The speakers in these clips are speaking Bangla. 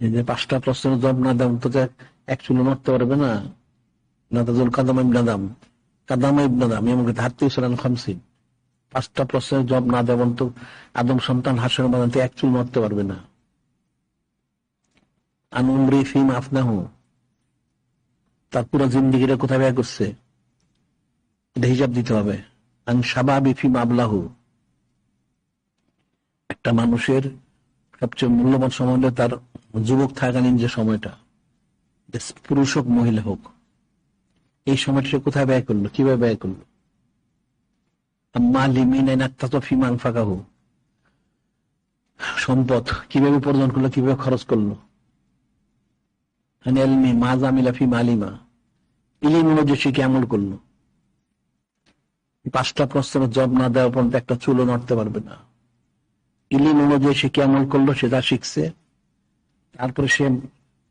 এই যে 5টা প্রশ্নের জবাব না দাম তো এক চুলো নড়তে পারবে না। নাদাজুল কাদাম ইবনাদাম, কাদাম ইবনাদাম এমন হাতে সরান খামসিন। 5টা প্রশ্নের জবাব না দেবেন তো আদম সন্তান হাসের মাদান্তে এক চুল নড়তে পারবে না। আনুমরি ফিম আফনাহু, তার পুরো জিন্দিগিটা কোথায় ব্যয় করছে এটা হিসাব দিতে হবে। আন শাবাবি ফিম আবলাহু, একটা মানুষের সবচেয়ে মূল্যবান সময় হলো তার যুবক থাকাকালীন যে সময়টা, পুরুষ হোক মহিলা হোক, এই সময়টা সে কোথায় ব্যয় করলো, কিভাবে ব্যয় করলো। সম্পদ কিভাবে উপার্জন করলো, কিভাবে খরচ করলো। ইলিম অনুযায়ী সে কেমন করলো। 5টা প্রশ্নের জবাব না দেওয়া পর্যন্ত একটা চুলো নড়তে পারবে না। ইলিম অনুযায়ী সে কেমন করলো সেটা শিখছে, তারপরে সে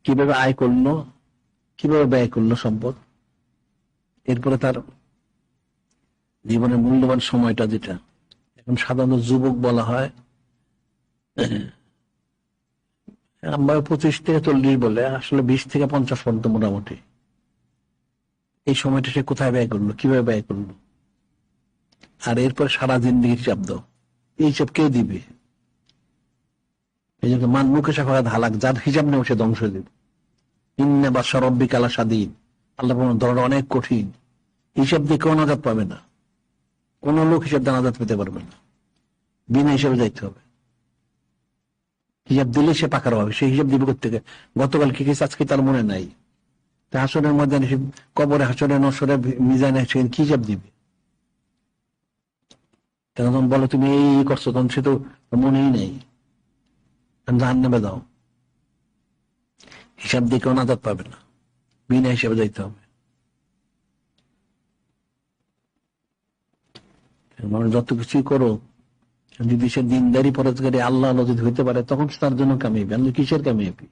কিভাবে আয় করলো, কিভাবে ব্যয় করলো সম্পদ, এরপরে তার জীবনের মূল্যবান সময়টা, যেটা এখন সাধারণত যুবক বলা হয়, আমরা 25 থেকে 40 বলে, আসলে 20 থেকে 50 পর্যন্ত মোটামুটি। এই সময়টা সে কোথায় ব্যয় করলো, কিভাবে ব্যয় করলো, আর এরপর সারা জিন্দিগির হিসাব দাও। এই হিসাব কে দিবে? এই জন্য মান মুখে সাফাত হালাক, যার হিসাব নেই সে ধ্বংস দিবে। ইন্না বা সরব্বি কালা স্বাধীন, আল্লাহ ধরাটা অনেক কঠিন। হিসাব দিয়ে কেউ নাজাত পাবে না, কোন লোক হিসাব দিয়ে নাজাত পেতে পারবে না। বিনা হিসাবে যাইতে হবে। হিসাব দিলে সে পাকার হবে। সেই হিসাব দিবে কোথেকে? গতকাল কি খেয়েছে আজকে তার মনে নাই। হাসরের ময়দানে, কবরে, হাসরে, নসরে, মিজানে সে কি হিসাব দিবে? তখন বলো তুমি এই করছো, তখন সে তো মনেই নেই। জাহান্নামে দাও। হিসাব দিয়ে কেউ নাজাত পাবে না, বিনা হিসাবে যাইতে হবে। মানুষ যত কিছুই করো, যদি সে দিনদারি পরেজগারি আল্লাহ যদি হইতে পারে, তখন তার জন্য কামিয়াবি। আমি কিসের কামিয়াবি?